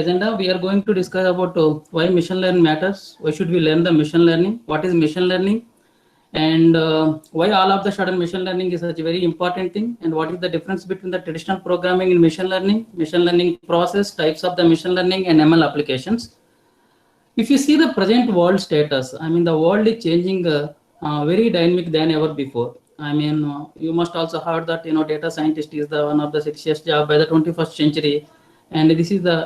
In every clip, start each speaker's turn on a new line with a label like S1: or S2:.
S1: agenda, we are going to discuss about why machine learning matters, why should we learn the machine learning, what is machine learning, and why all of the sudden machine learning is such a very important thing, and what is the difference between the traditional programming in machine learning process, types of the machine learning, and ML applications. If you see the present world status, I mean, the world is changing very dynamic than ever before. I mean, you must also heard that, you know, data scientist is the one of the sexiest job by the 21st century. And this is the,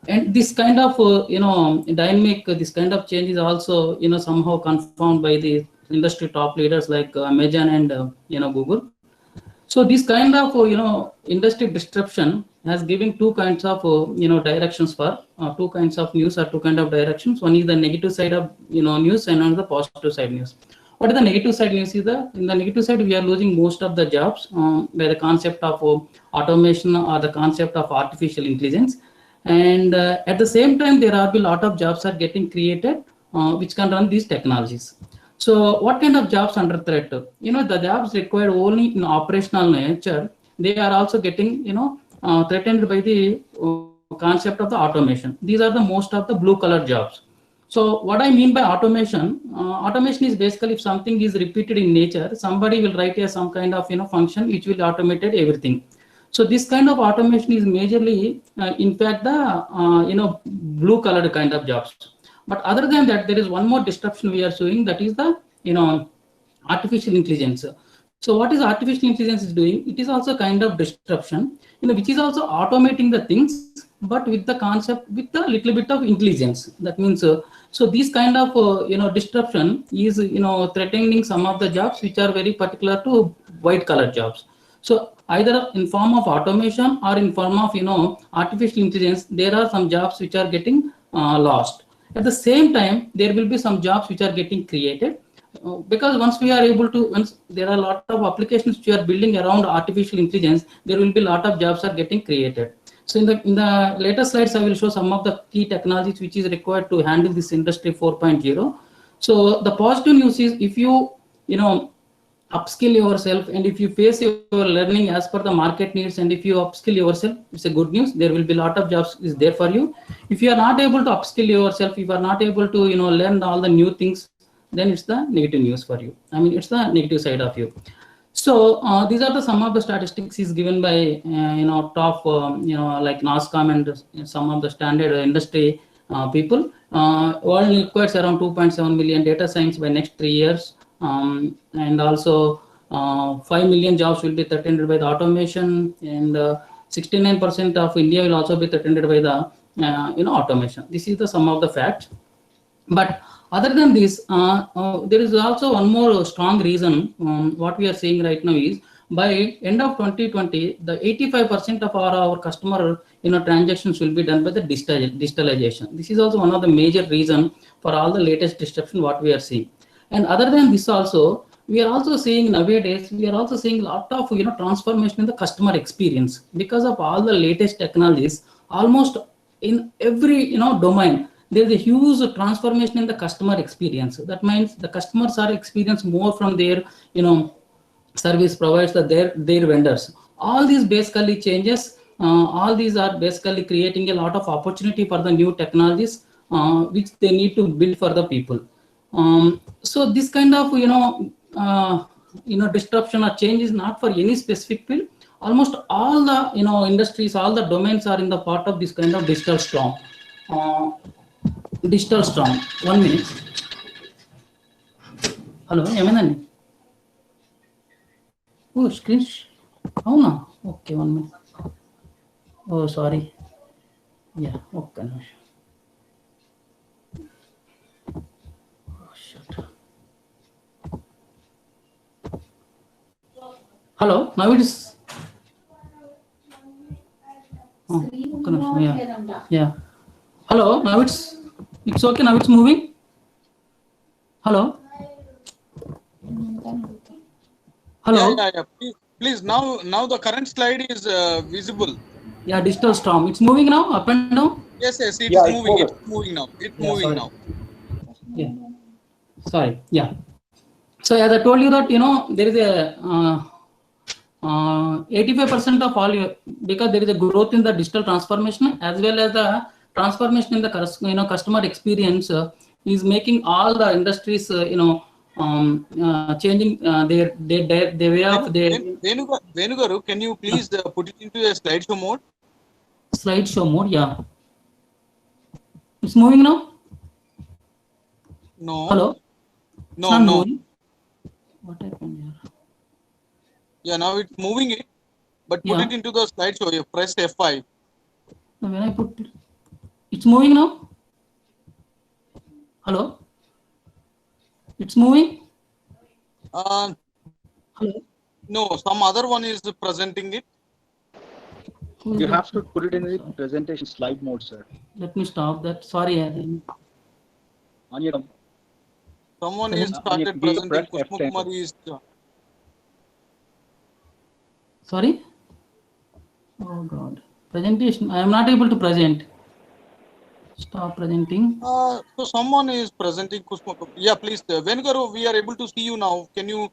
S1: and this kind of, you know, dynamic, this kind of change is also, you know, somehow confirmed by the industry top leaders like Amazon and, you know, Google. So this kind of, you know, industry disruption has given two kinds of, you know, directions for two kinds of news or two kind of directions. One is the negative side of, you know, news, and on the positive side news. What is the negative side news is that in the negative side, we are losing most of the jobs by the concept of automation or the concept of artificial intelligence. And at the same time, there are a lot of jobs are getting created which can run these technologies. So what kind of jobs under threat? You know, the jobs required only in operational nature, they are also getting, you know, threatened by the concept of the automation. These are the most of the blue collar jobs. So what I mean by automation, automation is basically if something is repeated in nature, somebody will write some kind of, you know, function which will automate everything. So this kind of automation is majorly, in fact, the you know, blue colored kind of jobs. But other than that, there is one more disruption we are showing, that is the, you know, artificial intelligence. So what is artificial intelligence is doing? It is also kind of disruption, you know, which is also automating the things, but with the concept, with a little bit of intelligence. That means, so this kind of, you know, disruption is, you know, threatening some of the jobs which are very particular to white collar jobs. So either in form of automation or in form of, you know, artificial intelligence, there are some jobs which are getting lost. At the same time, there will be some jobs which are getting created. Because once we are able to, once there are a lot of applications which are building around artificial intelligence, there will be a lot of jobs are getting created. So in the later slides, I will show some of the key technologies which is required to handle this industry 4.0. So the positive news is, if you know, upskill yourself, and if you face your learning as per the market needs, and if you upskill yourself, it's a good news. There will be a lot of jobs is there for you. If you are not able to upskill yourself, if you are not able to, you know, learn all the new things, then it's the negative news for you. I mean, it's the negative side of you. So these are the some of the statistics is given by you know, top you know, like NASCOM and some of the standard industry people. World requires around 2.7 million data science by next 3 years, and also 5 million jobs will be threatened by the automation, and 69% of India will also be threatened by the you know, automation. This is the sum of the facts. But other than this, there is also one more strong reason. What we are saying right now is, by end of 2020, the 85% of our customer, you know, transactions will be done by the digitalization. This is also one of the major reason for all the latest disruption what we are seeing. And other than this also, we are also seeing nowadays, we are also seeing a lot of, you know, transformation in the customer experience because of all the latest technologies. Almost in every, you know, domain, there is a huge transformation in the customer experience. That means the customers are experiencing more from their, you know, service providers, their vendors. All these basically changes, all these are basically creating a lot of opportunity for the new technologies which they need to build for the people. So this kind of, you know, disruption or change is not for any specific field. Almost all the, you know, industries, all the domains are in the part of this kind of digital storm. Digital storm. 1 minute. Hello, Emanani. Oh, screen. Oh no. Okay, 1 minute. Oh, sorry. Yeah. Okay. Oh, shit. Hello. Now it is. Oh, okay. Yeah. Yeah. Hello. Now it's okay. Now it's moving. Hello. Hello.
S2: Yeah. Please. Now the current slide is visible.
S1: Yeah, digital storm. It's moving now, up and down.
S2: Yes. It's moving. It's moving now. It's moving now.
S1: Yeah. Sorry. Yeah. So as I told you that, you know, there is a 85% of all your, because there is a growth in the digital transformation as well as the transformation in the customer experience is making all the industries changing their way of their
S2: Venugaru, can you please put it into a slideshow mode?
S1: Slideshow mode, yeah. It's moving now?
S2: No.
S1: Hello?
S2: No, no.
S1: Moving? What happened here?
S2: Yeah, now it's moving it, but put
S1: Yeah.
S2: it into the slideshow. You press F5.
S1: When I put it, it's moving now? Hello? It's moving?
S2: Hello? No, some other one is presenting it.
S3: You have to put it in the presentation slide mode, sir.
S1: Let me stop that. Sorry.
S3: On your
S2: Someone is started presenting. Kushma Kumar is.
S1: Sorry? Oh God. Presentation. I am not able to present. Stop presenting.
S2: So someone is presenting. Kushma. Yeah, please. Venugaru, we are able to see you now. Can you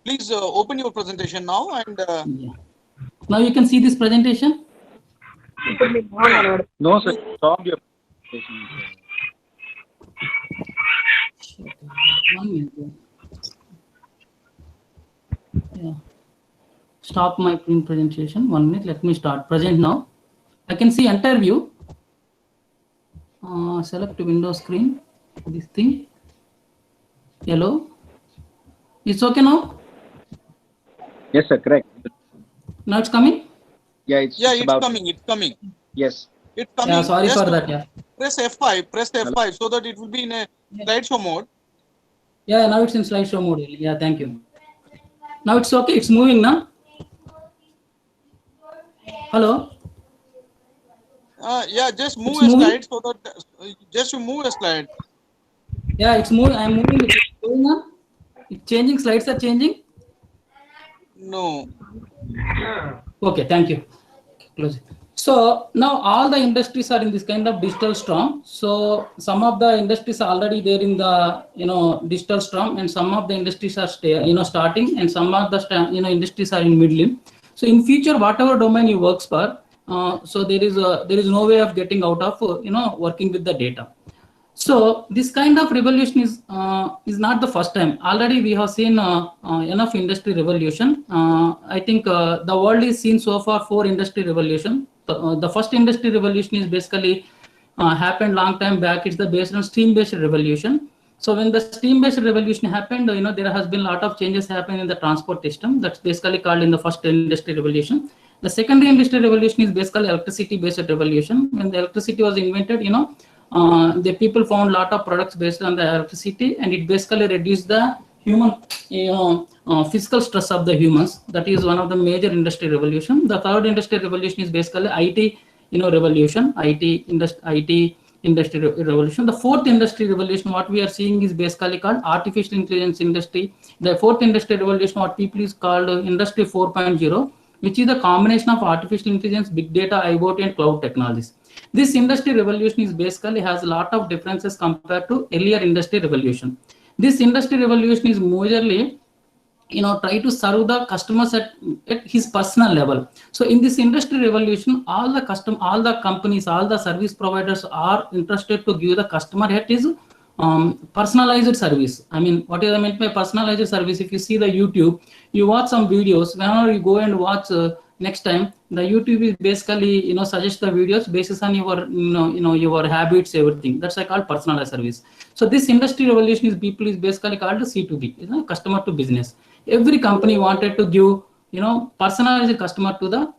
S2: please open your presentation now and.
S1: Yeah. Now you can see this presentation?
S3: No, sir. Stop your presentation.
S1: 1 minute. Yeah. Stop my presentation. 1 minute. Let me start. Present now. I can see entire view. Select window screen. This thing. Yellow. It's okay now?
S3: Yes, sir. Correct.
S1: Now it's coming?
S3: Yeah, it's
S2: coming. It's coming.
S3: Yes.
S2: It's coming.
S1: Yeah, sorry for that. Yeah.
S2: Press F5. Press F5 so that it will be in a slideshow mode.
S1: Yeah, now it's in slideshow mode. Yeah, thank you. Now it's okay. It's moving now. Hello.
S2: Yeah, just move
S1: It's
S2: a
S1: moving?
S2: slide so that just you move a slide.
S1: Yeah, it's moving. I'm moving. It's going on. It's changing. Slides are changing.
S2: No.
S1: Okay, thank you. Close it. So now all the industries are in this kind of digital storm. So some of the industries are already there in the digital storm, and some of the industries are starting, and some of the industries are in middle. So in future, whatever domain you works for, so there is no way of getting out of working with the data. So this kind of revolution is not the first time. Already we have seen enough industry revolution. I think the world is seen so far 4 industry revolution. The first industry revolution is basically happened long time back. It's based on steam-based revolution. So when the steam-based revolution happened, there has been a lot of changes happening in the transport system. That's basically called in the first industry revolution. The second industry revolution is basically electricity-based revolution. When the electricity was invented, the people found a lot of products based on the electricity, and it basically reduced the human, physical stress of the humans. That is one of the major industry revolution. The third industry revolution is basically IT, revolution, IT industry revolution. The fourth industry revolution, what we are seeing is basically called artificial intelligence industry. The fourth industry revolution, what people is called industry 4.0, which is the combination of artificial intelligence, big data, IoT, and cloud technologies. This industry revolution is basically has a lot of differences compared to earlier industry revolution. This industry revolution is majorly try to serve the customers at his personal level. So in this industry revolution, all the companies, all the service providers are interested to give the customer at his personalized service. I mean, what is I meant by personalized service? If you see the YouTube, you watch some videos. Whenever you go and watch next time, the YouTube is basically suggest the videos based on your your habits, everything. That's called personalized service. So this industry revolution is basically called C2B, customer to business. Every company wanted to give personalized customer to the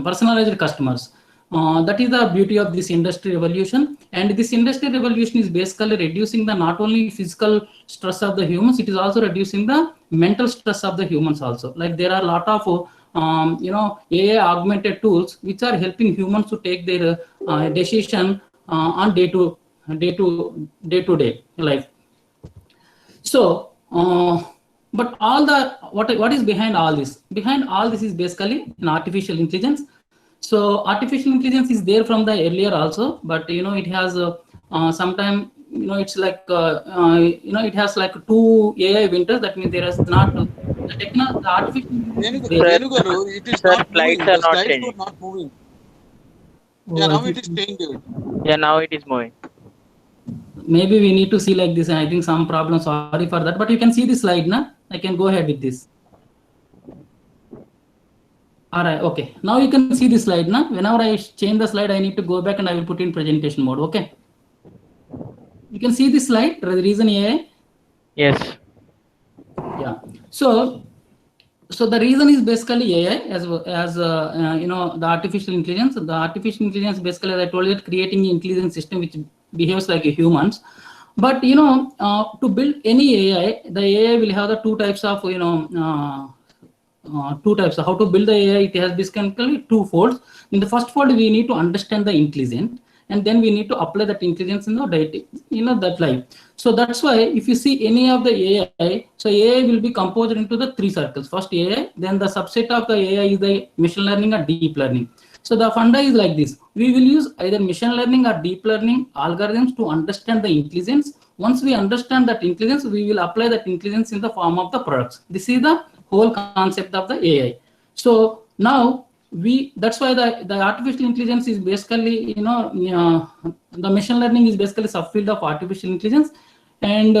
S1: personalized customers. That is the beauty of this industry revolution. And this industry revolution is basically reducing the not only physical stress of the humans, it is also reducing the mental stress of the humans also. Like there are a lot of AI augmented tools which are helping humans to take their decision on day to day life. So but all the what is behind all this? Behind all this is basically an artificial intelligence. So artificial intelligence is there from the earlier also, but it has sometime it's like it has like 2 AI winters. That means there is not the artificial intelligence is
S2: Venu garu, it is
S4: Sir,
S2: not
S4: slides
S2: moving.
S4: are
S2: The
S4: not
S2: slides
S4: changing.
S2: were not moving.
S1: Oh,
S2: Yeah, now it is changed.
S4: Yeah, now it is moving.
S1: Maybe we need to see like this, and I think some problem. Sorry for that, but you can see the slide, na? I can go ahead with this. All right, okay. Now you can see the slide, na? Whenever I change the slide, I need to go back and I will put in presentation mode. Okay. You can see the slide. The reason AI.
S4: Yes.
S1: Yeah. So the reason is basically AI as you know, the artificial intelligence. The artificial intelligence basically, as I told you, creating an intelligent system which behaves like a humans. But you know, to build any AI, the AI will have the two types of, you know, two types of how to build the AI. It has basically two folds. In the first fold, we need to understand the intelligence, and then we need to apply that intelligence in the data, you know, that life. So that's why if you see any of the AI, so AI will be composed into the three circles. First AI, then the subset of the AI is the machine learning or deep learning. So the funda is like this. We will use either machine learning or deep learning algorithms to understand the intelligence. Once we understand that intelligence, we will apply that intelligence in the form of the products. This is the whole concept of the AI. So now that's why the artificial intelligence is basically, you know, the machine learning is basically subfield of artificial intelligence, and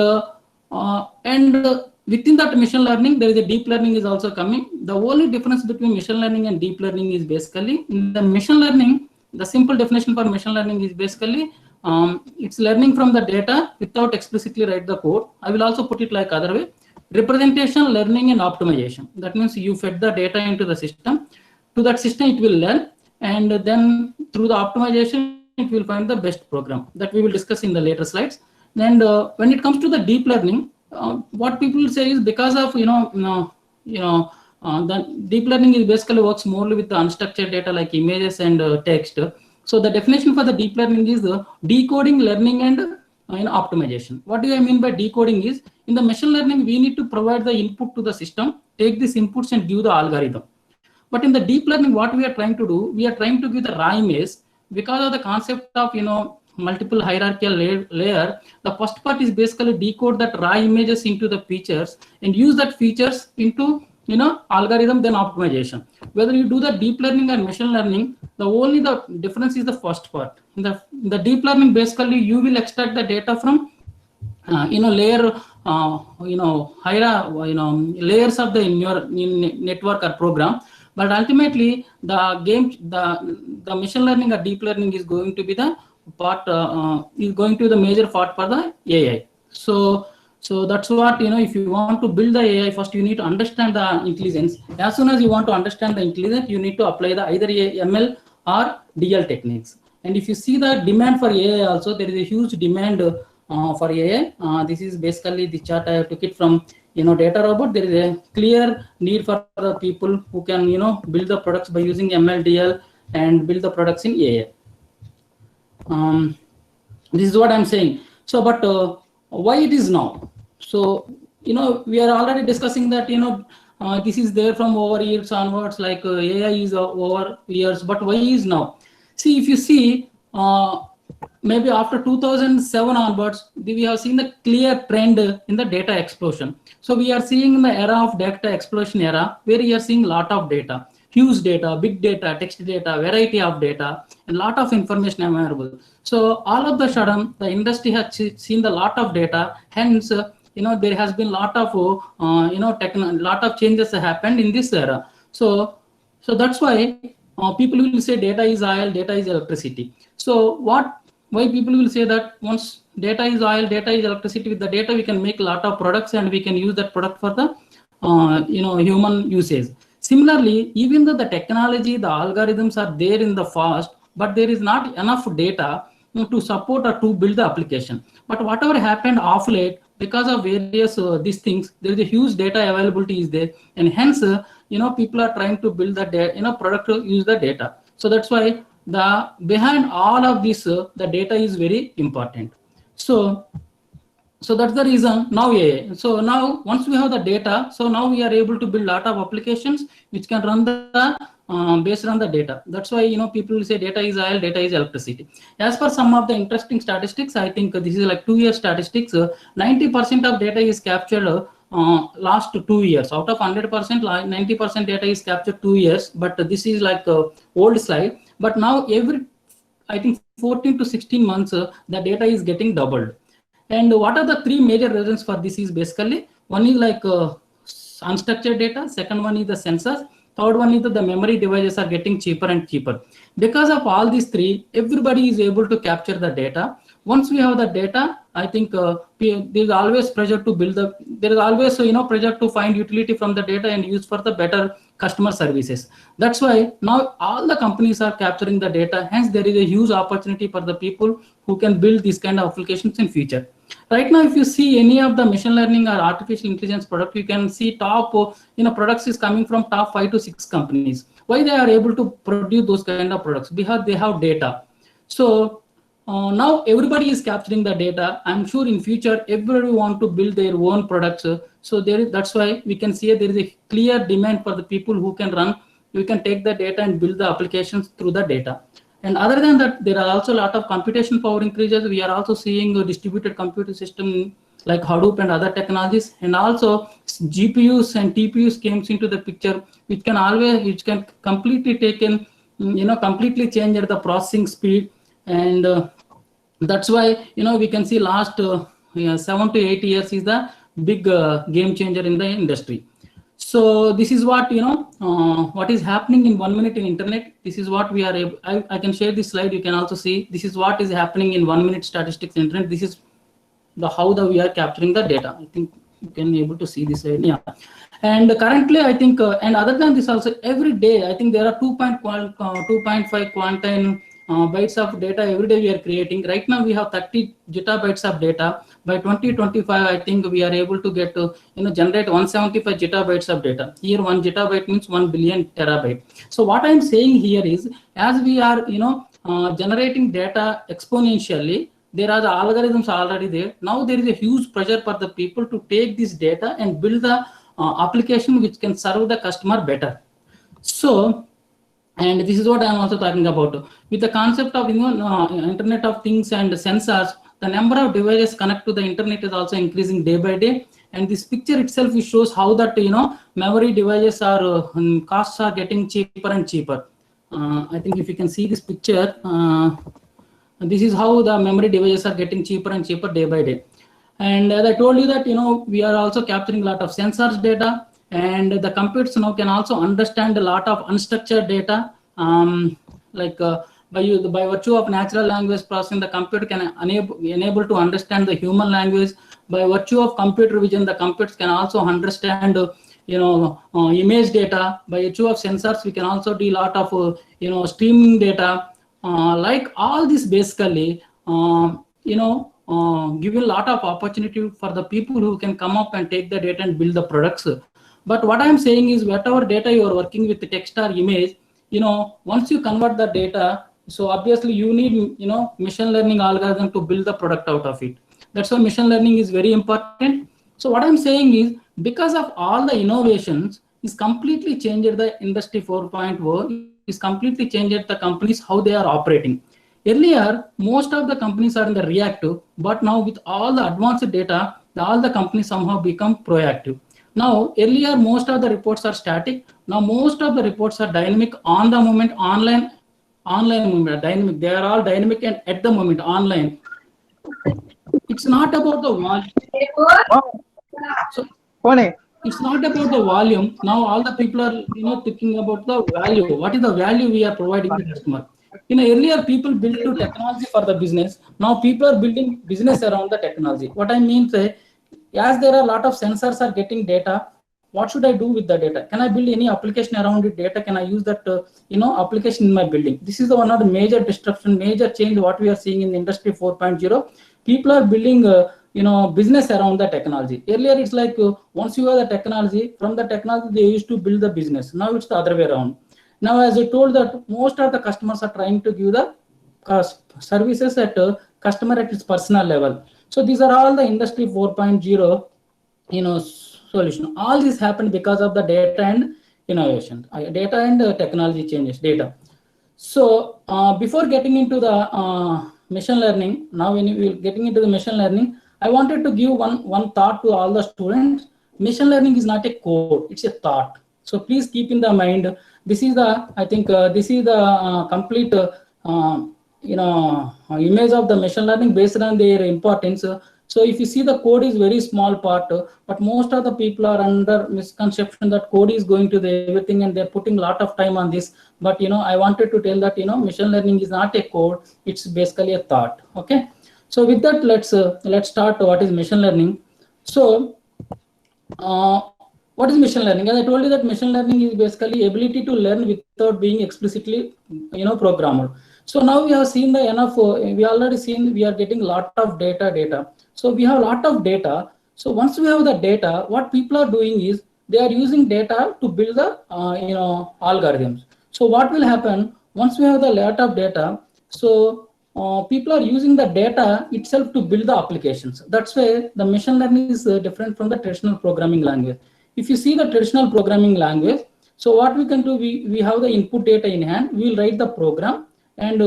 S1: within that machine learning, there is a deep learning is also coming. The only difference between machine learning and deep learning is basically in the machine learning. The simple definition for machine learning is basically it's learning from the data without explicitly write the code. I will also put it like other way: representation, learning, and optimization. That means you fed the data into the system. To that system, it will learn, and then through the optimization, it will find the best program. That we will discuss in the later slides. And when it comes to the deep learning, what people say is because of the deep learning is basically works more with the unstructured data like images and text. So the definition for the deep learning is the decoding, learning, and optimization. What do I mean by decoding is, in the machine learning, we need to provide the input to the system, take these inputs and give the algorithm. But in the deep learning, what we are trying to do, we are trying to give the raw image. Because of the concept of, you know, multiple hierarchical layer, the first part is basically decode that raw images into the features and use that features into, you know, algorithm, then optimization. Whether you do the deep learning or machine learning, the difference is the first part. In the deep learning, basically you will extract the data from layer, layers of the network or program. But ultimately, the machine learning or deep learning is going to be the part, is going to be the major part for the AI. So that's what, you know, if you want to build the AI, first you need to understand the intelligence. As soon as you want to understand the intelligence, you need to apply the either ML or DL techniques. And if you see the demand for AI also, there is a huge demand for AI. This is basically the chart I took it from, you know, Data Robot. There is a clear need for the people who can, you know, build the products by using ML, DL, and build the products in AI. This is what I'm saying. So, but why it is now? So, you know, we are already discussing that, you know, this is there from over years onwards, like AI is over years, but why is now? See, if you see, maybe after 2007 onwards, we have seen the clear trend in the data explosion. So we are seeing the era of data explosion era, where we are seeing a lot of data, huge data, big data, text data, variety of data, and lot of information available. So all of the sudden, the industry has seen a lot of data. Hence, you know, there has been a lot of lot of changes happened in this era. So that's why people will say data is oil, data is electricity. So why people will say that once data is oil, data is electricity, with the data we can make a lot of products and we can use that product for the human usage. Similarly, even though the technology, the algorithms are there in the past, but there is not enough data to support or to build the application. But whatever happened off late, because of various these things, there is a huge data availability is there, and hence people are trying to build the product to use the data. So that's why behind all of this, the data is very important. So that's the reason now AI. So now once we have the data, so now we are able to build a lot of applications which can run the based on the data. That's why people will say data is oil, data is electricity. As per some of the interesting statistics, I think this is like 2-year statistics. 90% of data is captured last 2 years. Out of 100%, 90% data is captured 2 years, but this is like a old slide. But now every, I think 14 to 16 months, the data is getting doubled. And what are the three major reasons for this is basically, one is like unstructured data, second one is the sensors, third one is that the memory devices are getting cheaper and cheaper. Because of all these three, everybody is able to capture the data. Once we have the data, I think there is always pressure to build the, there is always pressure to find utility from the data and use for the better customer services. That's why now all the companies are capturing the data. Hence, there is a huge opportunity for the people who can build these kind of applications in future. Right now, if you see any of the machine learning or artificial intelligence product, you can see top products is coming from top 5 to 6 companies. Why they are able to produce those kind of products? Because they have data. So now everybody is capturing the data. I'm sure in future everybody want to build their own products. So that's why we can see there is a clear demand for the people who can run. You can take the data and build the applications through the data. And other than that, there are also a lot of computation power increases. We are also seeing a distributed computer system like Hadoop and other technologies, and also GPUs and TPUs came into the picture, which can completely take in, completely change the processing speed. And that's why we can see last 7 to 8 years is the big game changer in the industry. So this is what what is happening in 1 minute in internet. This is what we are able, I can share this slide. You can also see this is what is happening in 1 minute statistics in internet. This is how we are capturing the data. I think you can be able to see this slide. Yeah. And currently, I think, and other than this also, every day, I think there are 2.5 quantum bytes of data every day we are creating. Right now, we have 30 zettabytes of data. By 2025, I think we are able to get to generate 175 zettabytes of data. Here, 1 zettabyte means 1 billion terabyte. So what I'm saying here is, as we are generating data exponentially, there are the algorithms already there. Now there is a huge pressure for the people to take this data and build the application which can serve the customer better. So, and this is what I am also talking about. With the concept of Internet of Things and sensors, the number of devices connected to the internet is also increasing day by day. And this picture itself shows how that memory devices are costs are getting cheaper and cheaper. I think if you can see this picture, this is how the memory devices are getting cheaper and cheaper day by day. And as I told you that we are also capturing a lot of sensors data, and the computers now can also understand a lot of unstructured data. By virtue of natural language processing, the computer can enable to understand the human language. By virtue of computer vision, the computers can also understand image data. By virtue of sensors, we can also do a lot of streaming data. Like all this basically give a lot of opportunity for the people who can come up and take the data and build the products. But what I'm saying is, whatever data you are working with, the text or image, once you convert the data, so obviously you need machine learning algorithm to build the product out of it. That's why machine learning is very important. So what I'm saying is, because of all the innovations, is completely changed the industry 4.0, is completely changed the companies how they are operating. Earlier, most of the companies are in the reactive, but now with all the advanced data, all the companies somehow become proactive. Now, earlier, most of the reports are static. Now, most of the reports are dynamic, on the moment, online moment, dynamic. They are all dynamic and at the moment, online. It's not about the volume. So, it's not about the volume. Now, all the people are thinking about the value. What is the value we are providing to the customer? Earlier, people built to technology for the business. Now, people are building business around the technology. What I mean is, as there are a lot of sensors are getting data, what should I do with the data? Can I build any application around it data? Can I use that application in my building? This is one of the major disruption, major change what we are seeing in the industry 4.0. People are building business around the technology. Earlier it's like once you have the technology, from the technology they used to build the business. Now it's the other way around. Now, as I told that most of the customers are trying to give the services at customer at its personal level. So these are all the industry 4.0 solution. All this happened because of the data and innovation, data and technology changes, data. So before getting into the machine learning, now when we are getting into the machine learning, I wanted to give one thought to all the students. machine learning is not a code, it's a thought. So please keep in the mind, this is the, I think this is the complete image of the machine learning based on their importance. So if you see, the code is very small part, but most of the people are under misconception that code is going to the everything, and they're putting a lot of time on this. But I wanted to tell that machine learning is not a code; it's basically a thought. Okay. So with that, let's start. What is machine learning? So what is machine learning? As I told you, that machine learning is basically ability to learn without being explicitly programmed. So now we have seen the enough. We already seen we are getting a lot of data. So we have a lot of data. So once we have the data, what people are doing is they are using data to build the algorithms. So what will happen once we have the lot of data? So people are using the data itself to build the applications. That's why the machine learning is different from the traditional programming language. If you see the traditional programming language, so what we can do, we have the input data in hand, we will write the program, and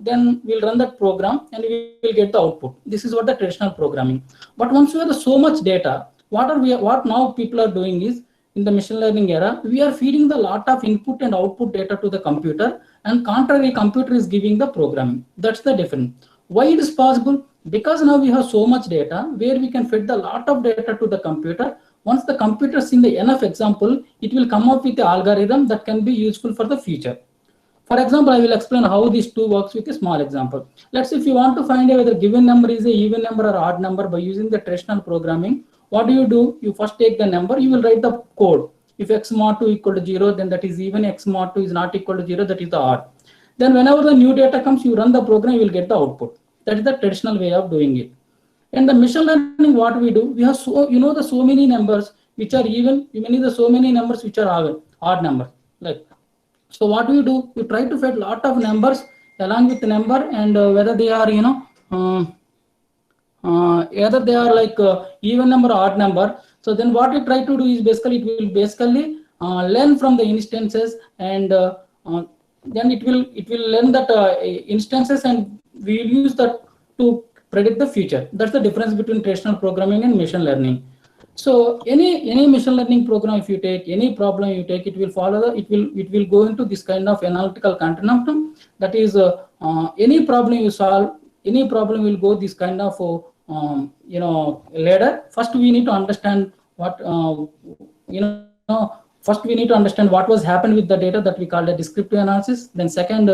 S1: then we'll run that program and we will get the output. This is what the traditional programming. But once we have so much data, what now people are doing is, in the machine learning era, we are feeding the lot of input and output data to the computer, and contrary, computer is giving the programming. That's the difference. Why it is possible? Because now we have so much data where we can feed the lot of data to the computer. Once the computer sees the enough example, it will come up with the algorithm that can be useful for the future. For example, I will explain how these two works with a small example. Let's say if you want to find out whether given number is a even number or odd number by using the traditional programming, what do? You first take the number, you will write the code. If x mod 2 equal to 0, then that is even, x mod 2 is not equal to 0, that is the odd. Then whenever the new data comes, you run the program, you will get the output. That is the traditional way of doing it. And the machine learning, what we do, we have so many numbers which are even, so many numbers which are odd numbers. Like, so what we do, we try to fit lot of numbers along with the number, and whether they are either they are like even number or odd number. So then what we try to do is basically it will basically learn from the instances, and then it will learn that instances, and we will use that to predict the future. That's the difference between traditional programming and machine learning. So any machine learning program, if you take any problem you take, it will follow the, it will go into this kind of analytical continuum. That is any problem you solve, any problem will go this kind of ladder. First we need to understand what first we need to understand what was happened with the data, that we call the descriptive analysis. Then second,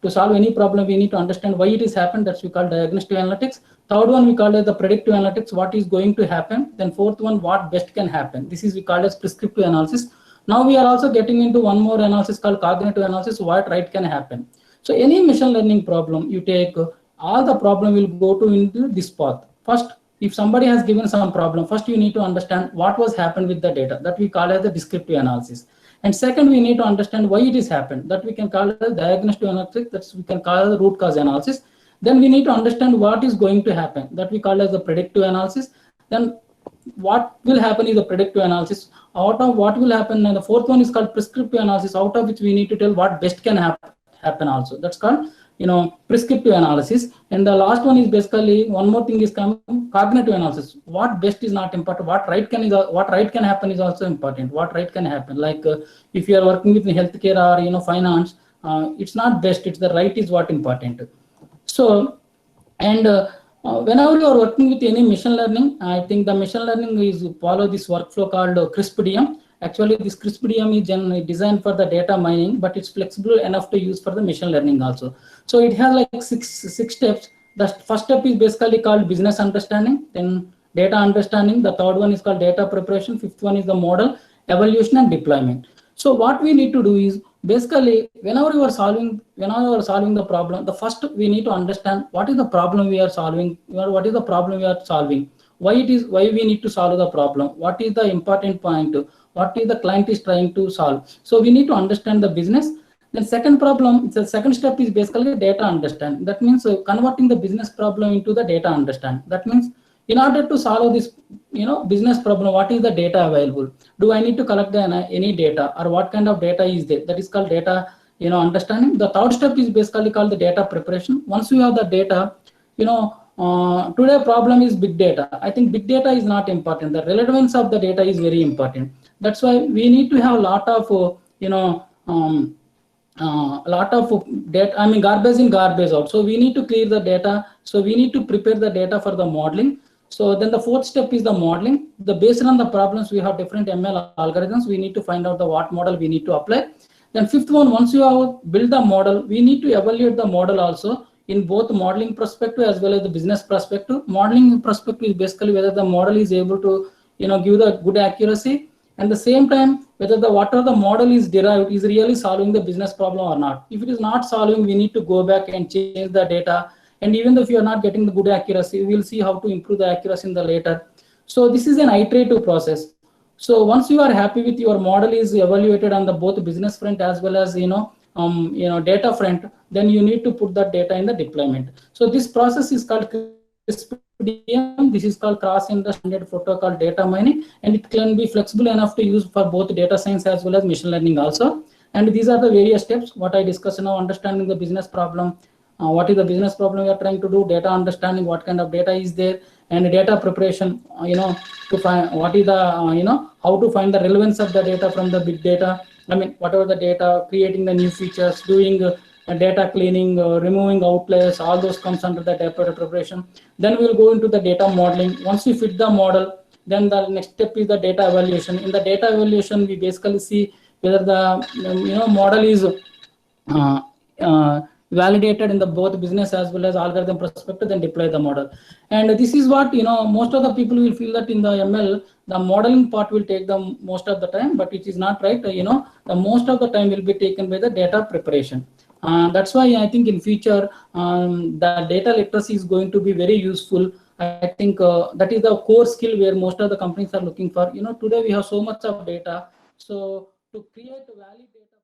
S1: to solve any problem, we need to understand why it is happened. That's we call diagnostic analytics. Third one, we call it the predictive analytics, what is going to happen. Then fourth one, what best can happen. This is we call as prescriptive analysis. Now we are also getting into one more analysis called cognitive analysis, what right can happen. So any machine learning problem you take, all the problem will go to into this path. First, if somebody has given some problem, first you need to understand what was happened with the data, that we call as the descriptive analysis. And second, we need to understand why it is happened, that we can call it diagnostic analysis, that we can call it the root cause analysis. Then we need to understand what is going to happen, that we call as the predictive analysis. Then what will happen is the predictive analysis. Out of what will happen, and the fourth one is called prescriptive analysis, out of which we need to tell what best can happen also. That's called prescriptive analysis. And the last one is basically, one more thing is coming, cognitive analysis. What best is not important, what right can happen is also important. What right can happen, like if you are working with healthcare or finance, it's not best, it's the right is what important. So, and whenever you are working with any machine learning, I think the machine learning is follow this workflow called CRISP-DM. Actually, this CRISP-DM is designed for the data mining, but it's flexible enough to use for the machine learning also. So it has like six steps. The first step is basically called business understanding, then data understanding. The third one is called data preparation. Fifth one is the model evaluation and deployment. So what we need to do is basically whenever you are solving the problem, the first we need to understand what is the problem we are solving. What is the problem we are solving? Why we need to solve the problem? What is the important point? What is the client is trying to solve? So we need to understand the business. Then the second step is basically data understanding. That means converting the business problem into the data understanding. That means in order to solve this business problem, what is the data available? Do I need to collect any data, or what kind of data is there? That is called data understanding. The third step is basically called the data preparation. Once you have the data, today problem is big data. I think big data is not important. The relevance of the data is very important. That's why we need to have a lot of lot of data. I mean, garbage in, garbage out. So we need to clear the data. So we need to prepare the data for the modeling. So then the fourth step is the modeling. Based on the problems, we have different ML algorithms. We need to find out the what model we need to apply. Then fifth one, once you have built the model, we need to evaluate the model also in both modeling perspective as well as the business perspective. Modeling perspective is basically whether the model is able to give the good accuracy, and the same time whether the whatever the model is derived is really solving the business problem or not. If it is not solving, we need to go back and change the data. And even if you are not getting the good accuracy, we will see how to improve the accuracy in the later. So this is an iterative process. So once you are happy with your model is evaluated on the both business front as well as data front, then you need to put that data in the deployment. So this process is called CRISP-DM. This is called cross-industry standard protocol data mining, and it can be flexible enough to use for both data science as well as machine learning also. And these are the various steps what I discussed now: understanding the business problem. What is the business problem we are trying to do, data understanding, what kind of data is there, and data preparation, to find what is the, how to find the relevance of the data from the big data. I mean, whatever the data, creating the new features, doing data cleaning, removing outliers, all those comes under the data preparation. Then we will go into the data modeling. Once we fit the model, then the next step is the data evaluation. In the data evaluation, we basically see whether the model is validated in the both business as well as algorithm perspective, then deploy the model. And this is what most of the people will feel that in the ML the modeling part will take the most of the time, but it is not right. The most of the time will be taken by the data preparation. That's why I think in future the data literacy is going to be very useful. I think that is the core skill where most of the companies are looking for. Today we have so much of data, so to create valid data.